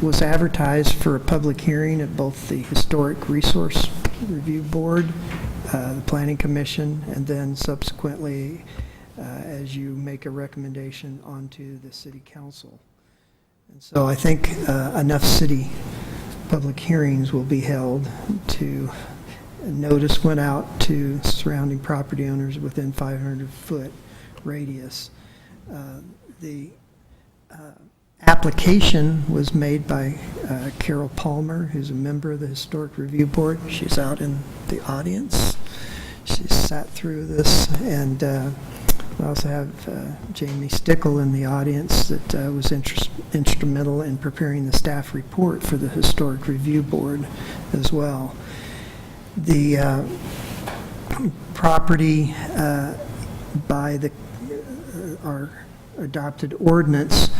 Speaker 6: was advertised for a public hearing at both the Historic Resource Review Board, the Planning Commission, and then subsequently as you make a recommendation onto the City Council. And so I think enough city public hearings will be held to notice went out to surrounding property owners within 500-foot radius. The application was made by Carol Palmer, who's a member of the Historic Review Board. She's out in the audience. She sat through this, and we also have Jamie Stickle in the audience that was instrumental in preparing the staff report for the Historic Review Board as well. The property by our adopted ordinance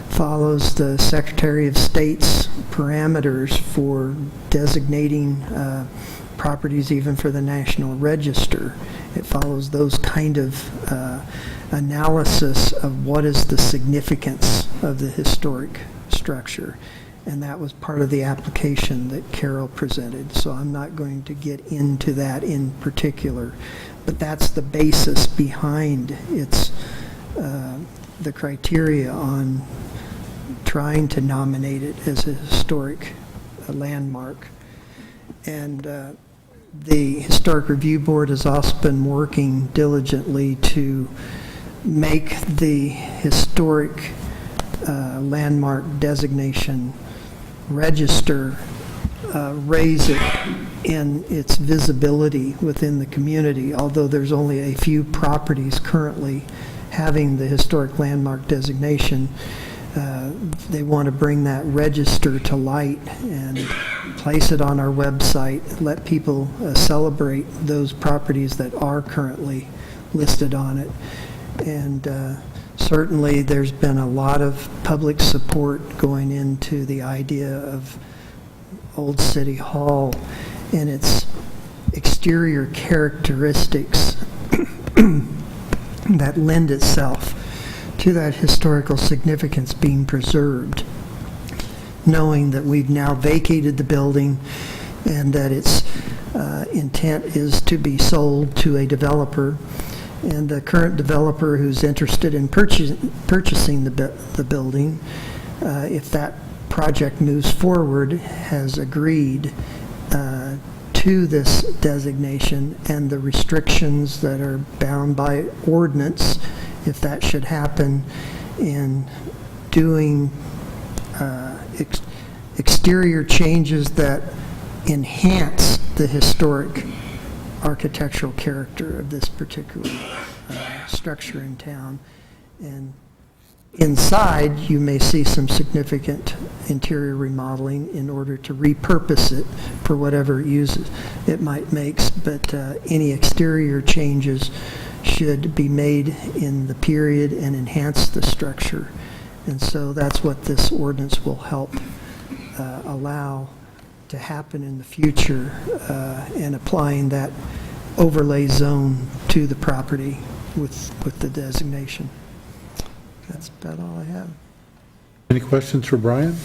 Speaker 6: follows the Secretary of State's parameters for designating properties even for the National Register. It follows those kind of analysis of what is the significance of the historic structure. And that was part of the application that Carol presented. So I'm not going to get into that in particular, but that's the basis behind its the criteria on trying to nominate it as a historic landmark. And the Historic Review Board has also been working diligently to make the historic landmark designation register, raise it in its visibility within the community, although there's only a few properties currently having the historic landmark designation. They want to bring that register to light and place it on our website, let people celebrate those properties that are currently listed on it. And certainly there's been a lot of public support going into the idea of Old City Hall and its exterior characteristics that lend itself to that historical significance being preserved, knowing that we've now vacated the building and that its intent is to be sold to a developer. And the current developer who's interested in purchasing the building, if that project moves forward, has agreed to this designation and the restrictions that are bound by ordinance if that should happen, in doing exterior changes that enhance the historic architectural character of this particular structure in town. And inside, you may see some significant interior remodeling in order to repurpose it for whatever uses it might make, but any exterior changes should be made in the period and enhance the structure. And so that's what this ordinance will help allow to happen in the future, and applying that overlay zone to the property with the designation. That's about all I have.
Speaker 3: Any questions for Brian?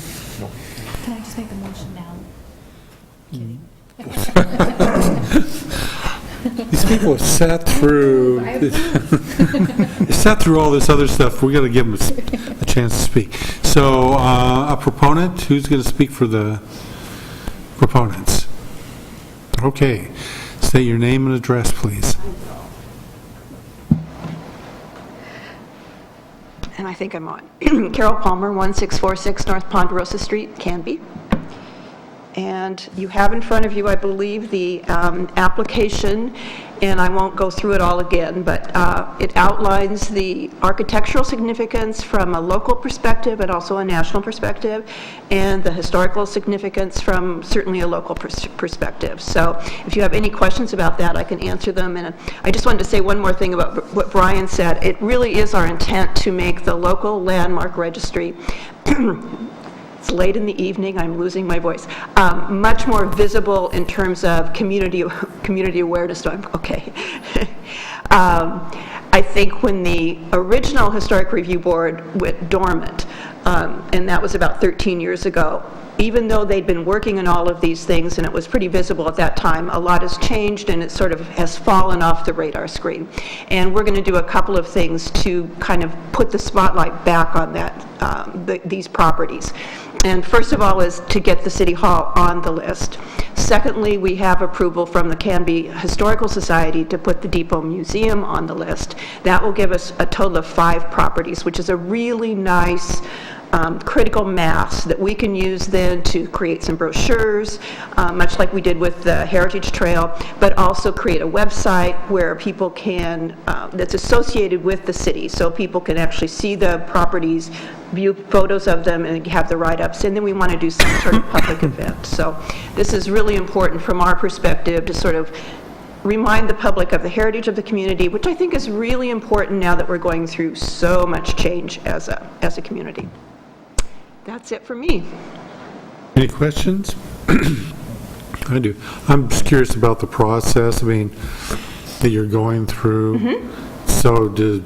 Speaker 9: Can I just make a motion now? Kidding.
Speaker 3: These people have sat through, they sat through all this other stuff. We got to give them a chance to speak. So, a proponent, who's going to speak for the proponents? Okay. State your name and address, please.
Speaker 12: And I think I'm on. Carol Palmer, 1646 North Ponderosa Street, Canby. And you have in front of you, I believe, the application, and I won't go through it all again, but it outlines the architectural significance from a local perspective and also a national perspective, and the historical significance from certainly a local perspective. So if you have any questions about that, I can answer them. And I just wanted to say one more thing about what Brian said. It really is our intent to make the local landmark registry it's late in the evening, I'm losing my voice, much more visible in terms of community awareness. So I'm okay. I think when the original Historic Review Board went dormant, and that was about 13 years ago, even though they'd been working on all of these things and it was pretty visible at that time, a lot has changed and it sort of has fallen off the radar screen. And we're going to do a couple of things to kind of put the spotlight back on that, these properties. And first of all is to get the City Hall on the list. Secondly, we have approval from the Canby Historical Society to put the Depot Museum on the list. That will give us a total of 5 properties, which is a really nice critical mass that we can use then to create some brochures, much like we did with the Heritage Trail, but also create a website where people can, that's associated with the city, so people can actually see the properties, view photos of them, and have the write-ups. And then we want to do some sort of public event. So this is really important from our perspective to sort of remind the public of the heritage of the community, which I think is really important now that we're going through so much change as a community. That's it for me.
Speaker 3: Any questions? I do. I'm just curious about the process, I mean, that you're going through. Mm-hmm. So do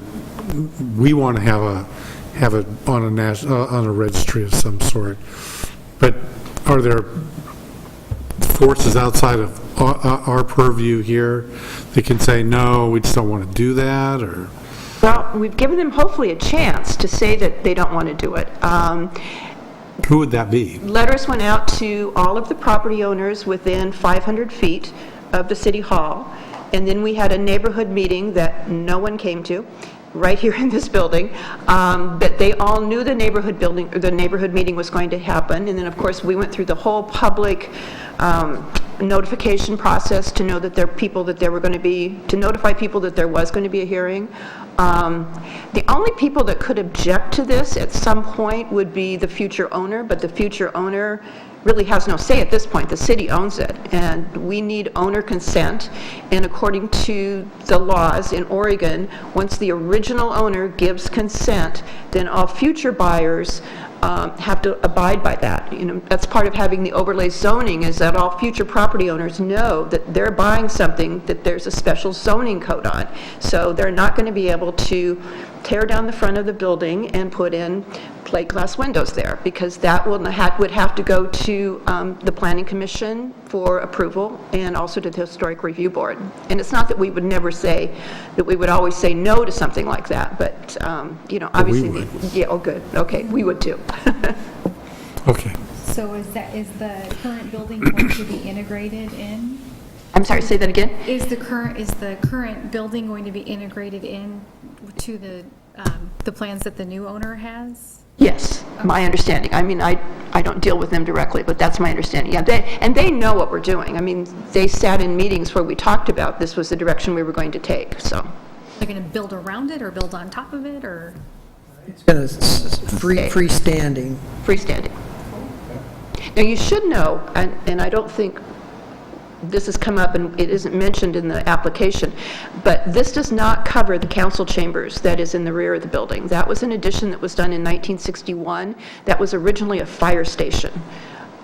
Speaker 3: we want to have it on a national, on a registry of some sort? But are there forces outside of our purview here that can say, no, we just don't want to do that, or?
Speaker 12: Well, we've given them hopefully a chance to say that they don't want to do it.
Speaker 3: Who would that be?
Speaker 12: Letters went out to all of the property owners within 500 feet of the City Hall, and then we had a neighborhood meeting that no one came to, right here in this building, but they all knew the neighborhood meeting was going to happen, and then of course we went through the whole public notification process to know that there are people that there were going to be, to notify people that there was going to be a hearing. The only people that could object to this at some point would be the future owner, but the future owner really has no say at this point. The city owns it, and we need owner consent. And according to the laws in Oregon, once the original owner gives consent, then all future buyers have to abide by that. You know, that's part of having the overlay zoning, is that all future property owners know that they're buying something that there's a special zoning code on. So they're not going to be able to tear down the front of the building and put in plate glass windows there, because that would have to go to the Planning Commission for approval, and also to the Historic Review Board. And it's not that we would never say, that we would always say no to something like that, but, you know, obviously, yeah, oh, good, okay, we would too.
Speaker 3: Okay.
Speaker 9: So is the current building going to be integrated in?
Speaker 12: I'm sorry, say that again?
Speaker 9: Is the current building going to be integrated in to the plans that the new owner has?
Speaker 12: Yes, my understanding. I mean, I don't deal with them directly, but that's my understanding. Yeah, they know what we're doing. I mean, they sat in meetings where we talked about this was the direction we were going to take, so.
Speaker 9: They're going to build around it or build on top of it, or?
Speaker 6: It's going to freestanding.
Speaker 12: Freestanding. Now, you should know, and I don't think this has come up and it isn't mentioned in the application, but this does not cover the council chambers that is in the rear of the building. That was an addition that was done in 1961. That was originally a fire station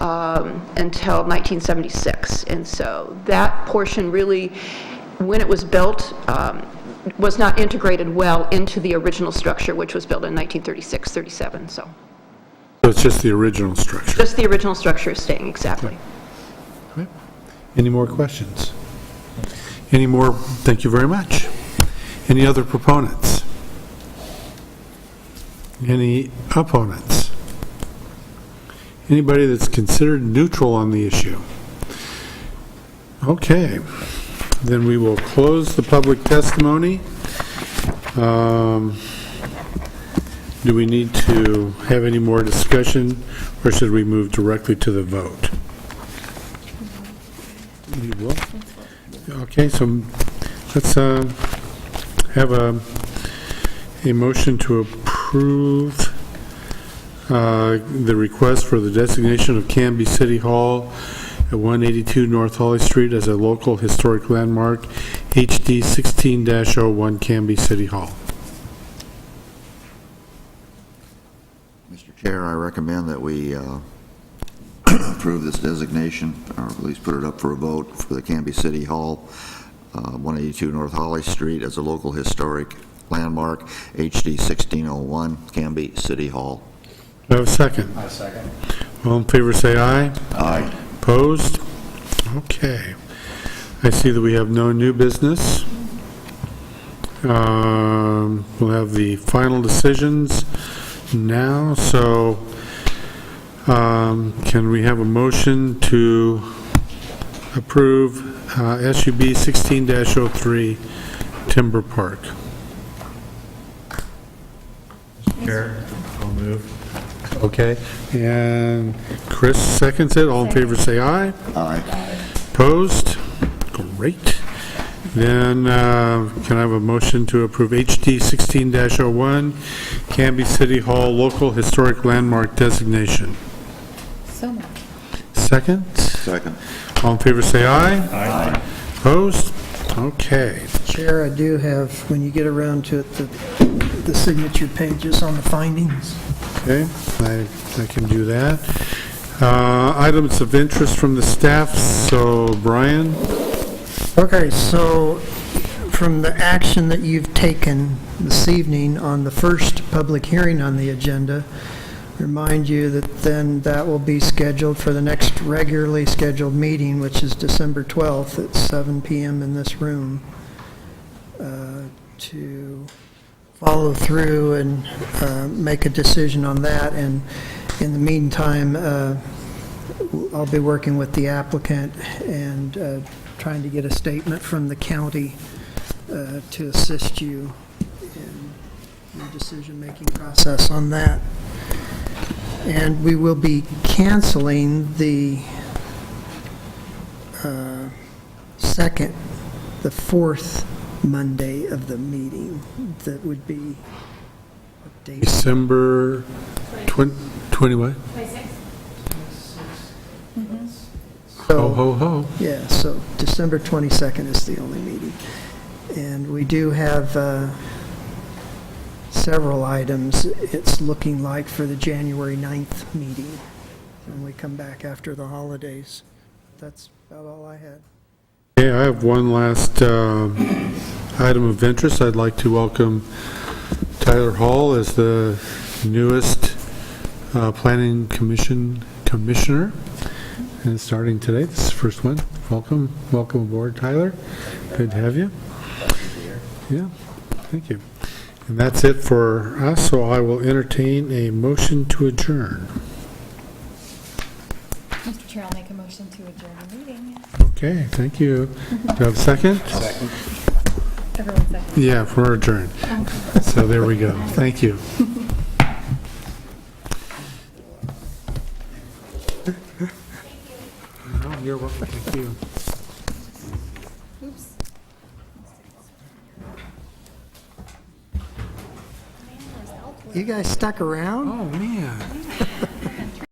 Speaker 12: until 1976. And so that portion really, when it was built, was not integrated well into the original structure, which was built in 1936, 37, so.
Speaker 3: So it's just the original structure?
Speaker 12: Just the original structure is staying, exactly.
Speaker 3: Okay. Any more questions? Any more? Thank you very much. Any other proponents? Any opponents? Anybody that's considered neutral on the issue? Okay. Then we will close the public testimony. Do we need to have any more discussion, or should we move directly to the vote? We will. Okay, so let's have a motion to approve the request for the designation of Canby City Hall at 182 North Holly Street as a local historic landmark, HD 16-01 Canby City Hall.
Speaker 2: Mr. Chair, I recommend that we approve this designation, or at least put it up for a vote for the Canby City Hall, 182 North Holly Street as a local historic landmark, HD 1601 Canby City Hall.
Speaker 3: Do I have a second?
Speaker 10: I second.
Speaker 3: All in favor say aye.
Speaker 2: Aye.
Speaker 3: Opposed? Okay. I see that we have no new business. We'll have the final decisions now, so can we have a motion to approve SUB 16-03 Timber Park?
Speaker 4: Chair, I'll move.
Speaker 3: Okay, and Chris seconds it. All in favor say aye.
Speaker 2: Aye.
Speaker 3: Opposed? Great. Then can I have a motion to approve HD 16-01 Canby City Hall Local Historic Landmark Designation?
Speaker 9: So much.
Speaker 3: Second?
Speaker 2: Second.
Speaker 3: All in favor say aye.
Speaker 2: Aye.
Speaker 3: Opposed? Okay.
Speaker 6: Chair, I do have, when you get around to it, the signature pages on the findings.
Speaker 3: Okay, I can do that. Items of interest from the staff, so Brian?
Speaker 6: Okay, so from the action that you've taken this evening on the first public hearing on the agenda, remind you that then that will be scheduled for the next regularly scheduled meeting, which is December 12th at 7 p.m. in this room, to follow through and make a decision on that. And in the meantime, I'll be working with the applicant and trying to get a statement from the county to assist you in the decision-making process on that. And we will be canceling the fourth Monday of the meeting. That would be what date?
Speaker 3: December 20 what?
Speaker 9: 26.
Speaker 3: Ho, ho, ho.
Speaker 6: Yeah, so December 22nd is the only meeting. And we do have several items, it's looking like, for the January 9th meeting, when we come back after the holidays. That's about all I had.
Speaker 3: Okay, I have one last item of interest. I'd like to welcome Tyler Hall as the newest Planning Commission Commissioner. And starting today, this is the first one. Welcome aboard, Tyler. Good to have you. Yeah, thank you. And that's it for us, so I will entertain a motion to adjourn.
Speaker 9: Mr. Chair, I'll make a motion to adjourn the meeting.
Speaker 3: Okay, thank you. Do you have a second?
Speaker 9: Everyone second.
Speaker 3: Yeah, we're adjourned. So there we go. Thank you. Oh, you're welcome. Thank you.
Speaker 9: Oops.
Speaker 6: You guys stuck around?
Speaker 3: Oh, man.